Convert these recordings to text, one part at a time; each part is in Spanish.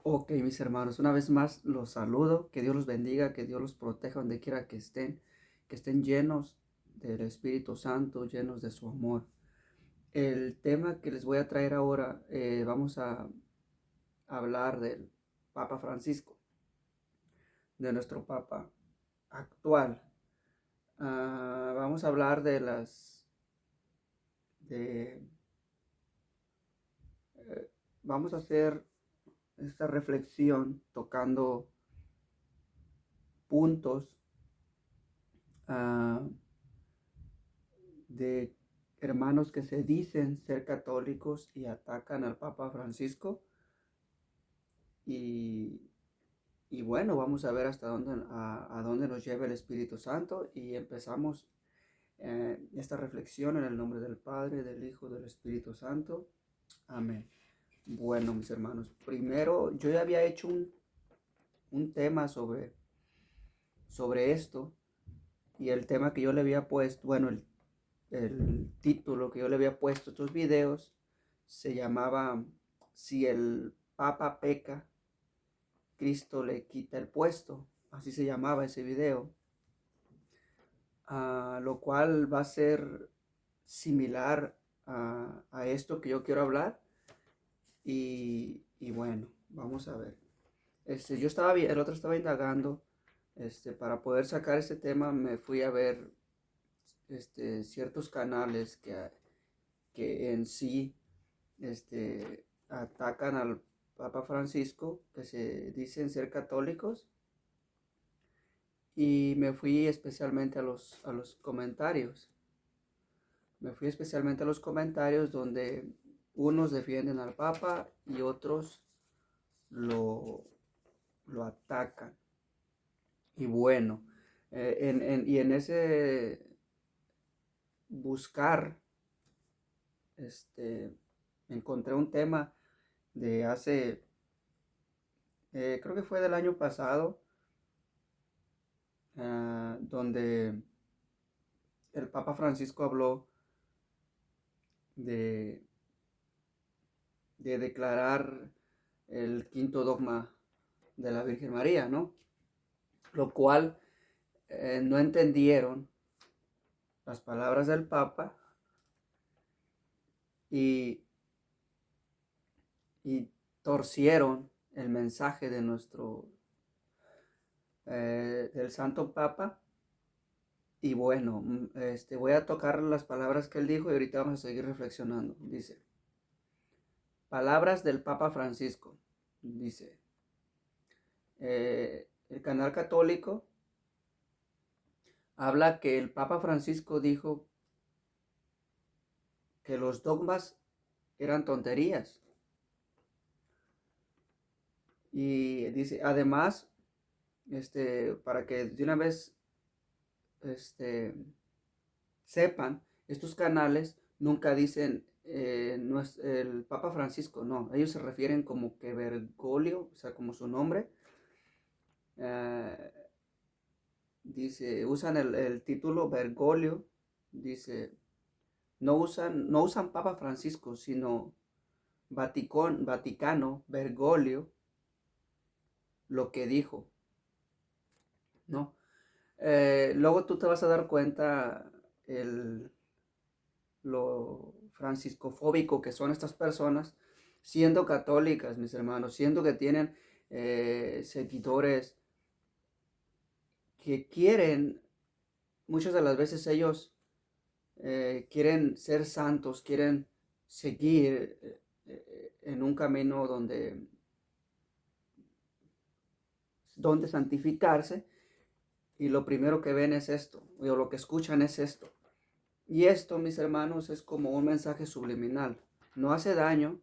Ok, mis hermanos, una vez más los saludo, que Dios los bendiga, que Dios los proteja donde quiera que estén llenos del Espíritu Santo, llenos de su amor. El tema que les voy a traer ahora, vamos a hablar del Papa Francisco, de nuestro Papa actual. Vamos a hablar de, vamos a hacer esta reflexión tocando puntos ah, de hermanos que se dicen ser católicos y atacan al Papa Francisco. Y, y bueno, vamos a ver hasta a dónde nos lleva el Espíritu Santo. Y empezamos esta reflexión en el nombre del Padre, del Hijo, del Espíritu Santo. Amén. Bueno, mis hermanos, primero yo ya había hecho un tema sobre esto. Y el tema que yo le había puesto, bueno, el título que yo le había puesto a estos videos se llamaba Si el Papa peca, Cristo le quita el puesto. Así se llamaba ese video. Lo cual va a ser similar a esto que yo quiero hablar. Y bueno, vamos a ver. Yo estaba, el otro estaba indagando. Para poder sacar este tema me fui a ver ciertos canales que en sí atacan al Papa Francisco, que se dicen ser católicos, y me fui especialmente a los comentarios. Me fui especialmente a los comentarios donde unos defienden al Papa y otros lo, lo atacan. Y bueno, y en ese buscar, este, encontré un tema de hace, creo que fue del año pasado, donde el Papa Francisco habló de, de declarar el quinto dogma de la Virgen María, ¿no? Lo cual no entendieron las palabras del Papa y, y torcieron el mensaje de del Santo Papa. Y bueno, voy a tocar las palabras que él dijo y ahorita vamos a seguir reflexionando. Dice, palabras del Papa Francisco. Dice, el canal católico habla que el Papa Francisco dijo que los dogmas eran tonterías. Y dice, además, para que de una vez este, sepan, estos canales nunca dicen no es el Papa Francisco, no, ellos se refieren como que Bergoglio, o sea, como su nombre, eh, dice, usan el título Bergoglio, dice, no usan Papa Francisco, sino Vaticano, Bergoglio, lo que dijo, ¿no? Luego tú te vas a dar cuenta lo franciscofóbico que son estas personas, siendo católicas, mis hermanos, siendo que tienen seguidores que quieren, muchas de las veces ellos quieren ser santos, quieren seguir en un camino donde santificarse, y lo primero que ven es esto, o lo que escuchan es esto. Y esto, mis hermanos, es como un mensaje subliminal. No hace daño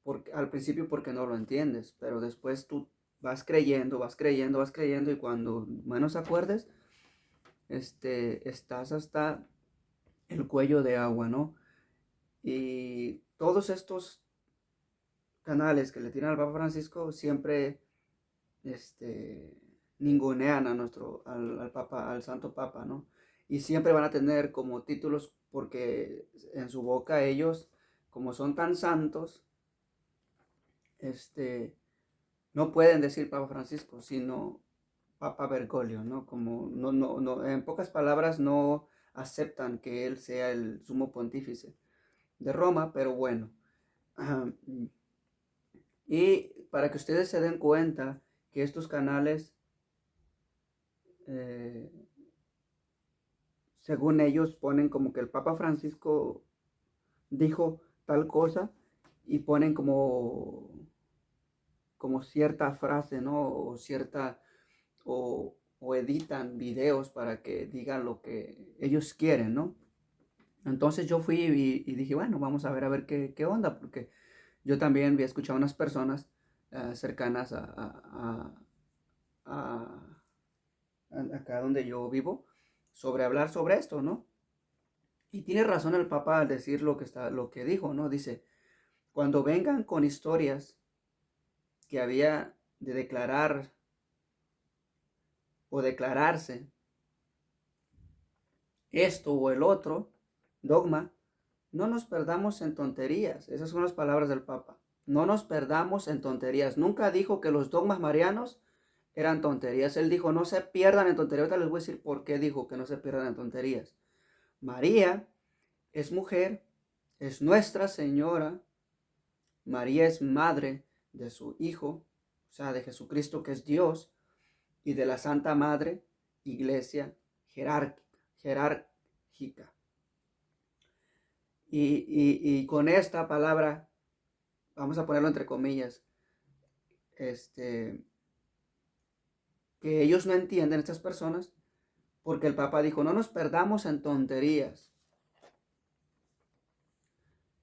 porque, al principio porque no lo entiendes, pero después tú vas creyendo, vas creyendo, vas creyendo y cuando menos acuerdes, estás hasta el cuello de agua, ¿no? Y todos estos canales que le tiran al Papa Francisco siempre, este, ningunean a al Papa, al Santo Papa, ¿no? Y siempre van a tener como títulos porque en su boca ellos, como son tan santos, no pueden decir Papa Francisco, sino Papa Bergoglio, ¿no? Como no, en pocas palabras no aceptan que él sea el sumo pontífice de Roma, pero bueno. Y para que ustedes se den cuenta que estos canales, eh, según ellos, ponen como que el Papa Francisco dijo tal cosa y ponen como cierta frase, ¿no? O editan videos para que digan lo que ellos quieren, ¿no? Entonces yo fui y dije, bueno, vamos a ver qué onda, porque yo también había escuchado a unas personas cercanas a- acá donde yo vivo sobre hablar sobre esto, ¿no? Y tiene razón el Papa al decir lo que dijo, ¿no? Dice, cuando vengan con historias que había de declarar o declararse esto o el otro dogma, no nos perdamos en tonterías. Esas son las palabras del Papa. No nos perdamos en tonterías. Nunca dijo que los dogmas marianos eran tonterías. Él dijo, no se pierdan en tonterías. Ahorita les voy a decir por qué dijo que no se pierdan en tonterías. María es mujer, es Nuestra Señora. María es madre de su Hijo, o sea, de Jesucristo que es Dios, y de la Santa Madre, Iglesia jerárquica. Y con esta palabra, vamos a ponerlo entre comillas, que ellos no entienden, estas personas, porque el Papa dijo, no nos perdamos en tonterías.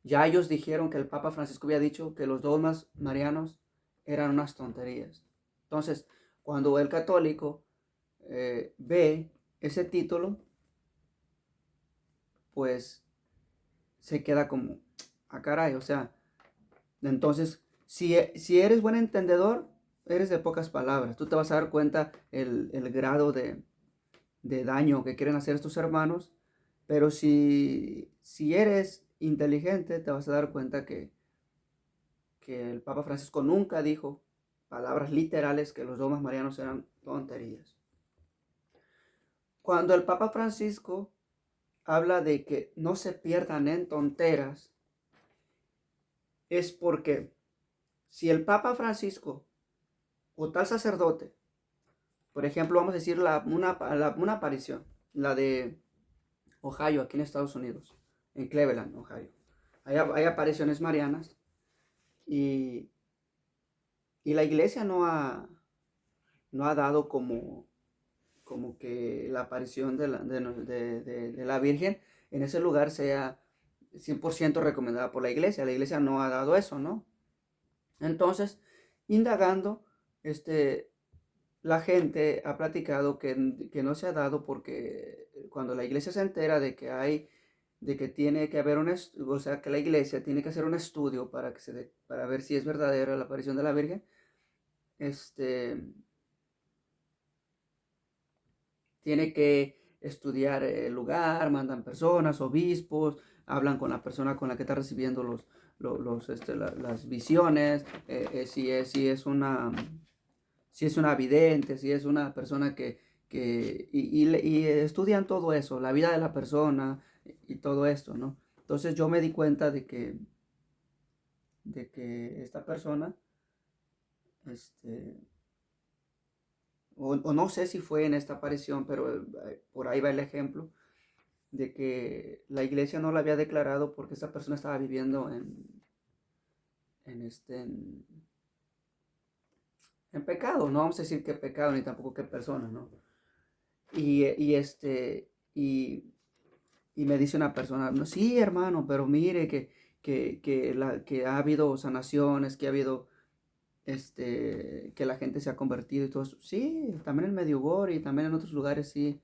Ya ellos dijeron que el Papa Francisco había dicho que los dogmas marianos eran unas tonterías. Entonces, cuando el católico ve ese título, pues se queda como, ah, caray, o sea, entonces, si eres buen entendedor, eres de pocas palabras. Tú te vas a dar cuenta el grado de daño que quieren hacer estos hermanos, pero si eres inteligente, te vas a dar cuenta que el Papa Francisco nunca dijo palabras literales que los dogmas marianos eran tonterías. Cuando el Papa Francisco habla de que no se pierdan en tonteras, es porque si el Papa Francisco o tal sacerdote, por ejemplo, vamos a decir una aparición, la de Ohio, aquí en Estados Unidos, en Cleveland, Ohio. Hay apariciones marianas y la iglesia no ha dado como que la aparición de la Virgen en ese lugar sea 100% recomendada por la iglesia. La iglesia no ha dado eso, ¿no? Entonces, indagando, la gente ha platicado que no se ha dado porque cuando la iglesia se entera de que tiene que haber o sea, que la iglesia tiene que hacer un estudio para ver si es verdadera la aparición de la Virgen, tiene que estudiar el lugar, mandan personas, obispos, hablan con la persona con la que está recibiendo las visiones, si es una vidente, si es una persona y estudian todo eso, la vida de la persona y todo esto, ¿no? Entonces yo me di cuenta de que esta persona, este, o no sé si fue en esta aparición, pero por ahí va el ejemplo, de que la iglesia no la había declarado porque esta persona estaba viviendo en, este, en, en pecado, no vamos a decir qué pecado ni tampoco qué persona, ¿no? Y, y este, y, y me dice una persona, no, sí, hermano, pero mire que ha habido sanaciones, que ha habido, que la gente se ha convertido y todo eso. Sí, también en Medjugorje y también en otros lugares, sí,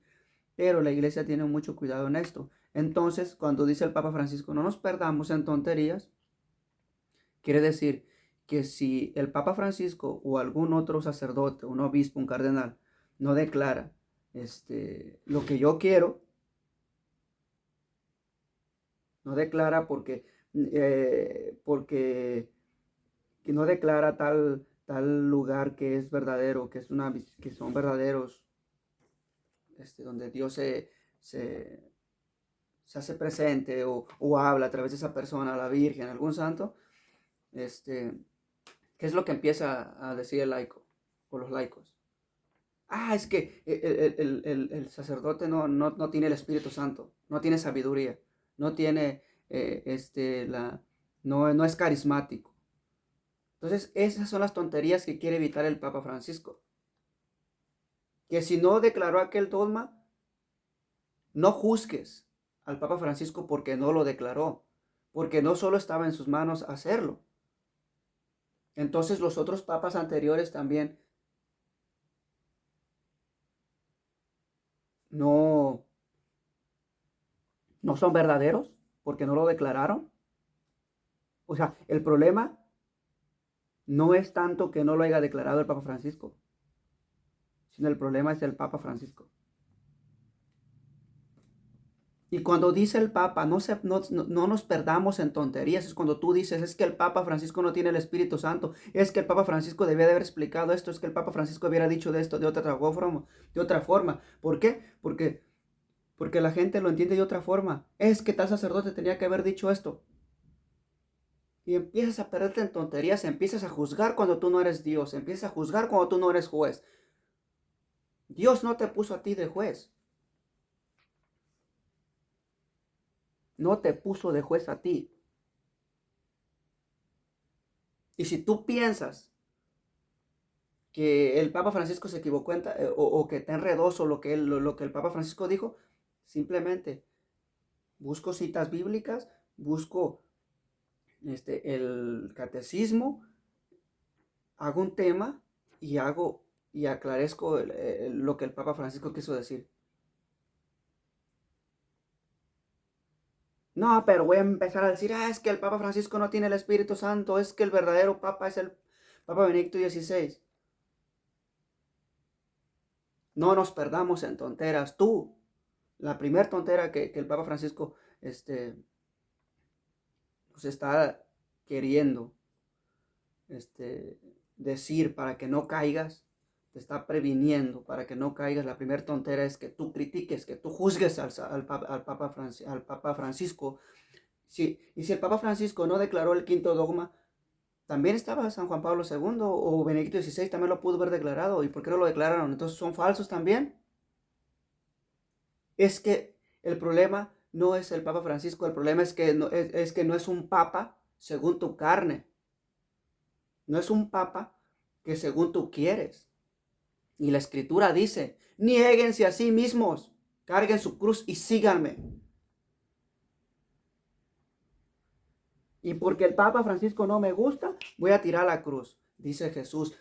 pero la iglesia tiene mucho cuidado en esto. Entonces, cuando dice el Papa Francisco, no nos perdamos en tonterías, quiere decir que si el Papa Francisco o algún otro sacerdote, un obispo, un cardenal, no declara lo que yo quiero, no declara porque que no declara tal lugar que es verdadero, que son verdaderos, donde Dios se, se hace presente o habla a través de esa persona, la Virgen, algún santo, ¿qué es lo que empieza a decir el laico o los laicos? Es que el sacerdote no tiene el Espíritu Santo, no tiene sabiduría, no tiene, no es carismático. Entonces, esas son las tonterías que quiere evitar el Papa Francisco. Que si no declaró aquel dogma, no juzgues al Papa Francisco porque no lo declaró, porque no solo estaba en sus manos hacerlo. Entonces los otros papas anteriores también no, no son verdaderos porque no lo declararon. O sea, el problema no es tanto que no lo haya declarado el Papa Francisco, sino el problema es el Papa Francisco. Y cuando dice el Papa, no nos perdamos en tonterías. Es cuando tú dices, es que el Papa Francisco no tiene el Espíritu Santo, es que el Papa Francisco debía de haber explicado esto, es que el Papa Francisco hubiera dicho de esto de otra forma. De otra forma. ¿Por qué? Porque la gente lo entiende de otra forma. Es que tal sacerdote tenía que haber dicho esto. Y empiezas a perderte en tonterías, empiezas a juzgar cuando tú no eres Dios, empiezas a juzgar cuando tú no eres juez. Dios no te puso a ti de juez. No te puso de juez a ti. Y si tú piensas que el Papa Francisco se equivocó o que está enredoso lo que el Papa Francisco dijo, simplemente busco citas bíblicas, busco el catecismo, hago un tema y aclarezco lo que el Papa Francisco quiso decir. No, pero voy a empezar a decir, es que el Papa Francisco no tiene el Espíritu Santo, es que el verdadero Papa es el Papa Benedicto XVI. No nos perdamos en tonteras. La primera tontera que el Papa Francisco pues está queriendo decir para que no caigas, te está previniendo para que no caigas. La primera tontera es que tú critiques, que tú juzgues al Papa Francisco. Y si el Papa Francisco no declaró el quinto dogma, también estaba San Juan Pablo II o Benedicto XVI también lo pudo haber declarado. ¿Y por qué no lo declararon? Entonces son falsos también. Es que el problema no es el Papa Francisco, el problema es que no es un papa según tu carne. No es un papa que según tú quieres. Y la escritura dice, niéguense a sí mismos, carguen su cruz y síganme. Y porque el Papa Francisco no me gusta, voy a tirar la cruz. Dice Jesús,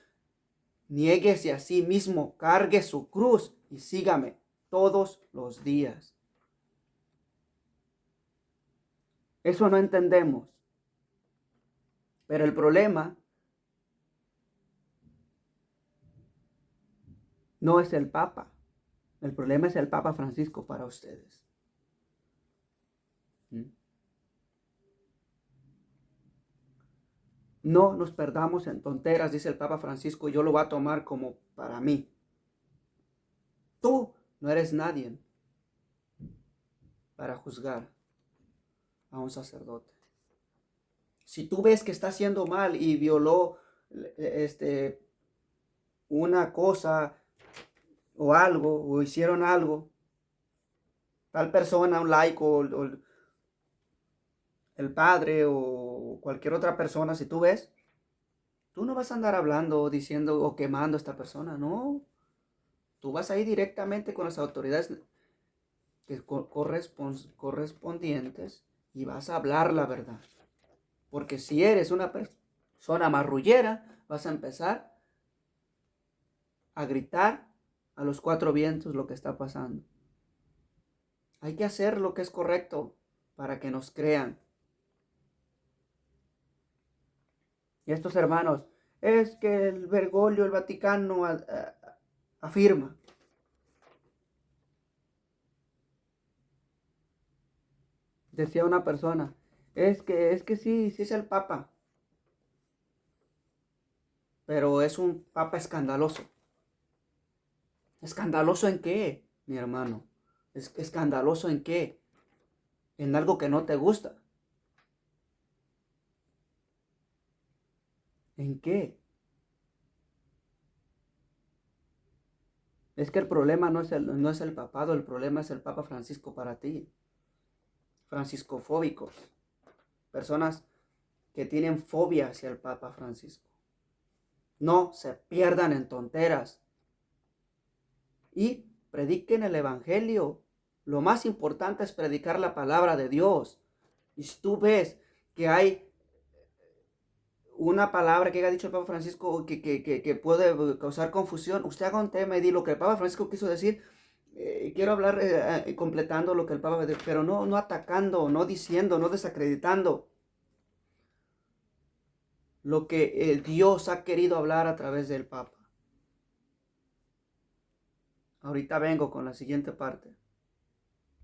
niéguese a sí mismo, cargue su cruz y sígame todos los días. Eso no entendemos. Pero el problema no es el Papa. El problema es el Papa Francisco para ustedes. ¿Mm? No nos perdamos en tonteras, dice el Papa Francisco, y yo lo voy a tomar como para mí. Tú no eres nadie para juzgar a un sacerdote. Si tú ves que está haciendo mal y violó una cosa o algo, o hicieron algo, tal persona, un laico, o el padre, o cualquier otra persona, si tú ves, tú no vas a andar hablando, o diciendo, o quemando a esta persona, no. Tú vas a ir directamente con las autoridades que correspondientes y vas a hablar la verdad. Porque si eres una persona marrullera, vas a empezar a gritar a los cuatro vientos lo que está pasando. Hay que hacer lo que es correcto para que nos crean. Y estos hermanos, es que el Bergoglio, el Vaticano afirma. Decía una persona, es que sí es el Papa. pero es un papa escandaloso. ¿Escandaloso en qué, mi hermano? ¿Escandaloso en qué? En algo que no te gusta. ¿En qué? Es que el problema no es el papado, el problema es el Papa Francisco para ti. Franciscofóbicos. Personas que tienen fobia hacia el Papa Francisco. No se pierdan en tonteras. Y prediquen el Evangelio. Lo más importante es predicar la palabra de Dios. Y si tú ves que hay una palabra que haya dicho el Papa Francisco que puede causar confusión, usted haga un tema y di lo que el Papa Francisco quiso decir. Quiero hablar completando lo que el Papa dijo, pero no atacando, no diciendo, no desacreditando lo que Dios ha querido hablar a través del Papa. Ahorita vengo con la siguiente parte.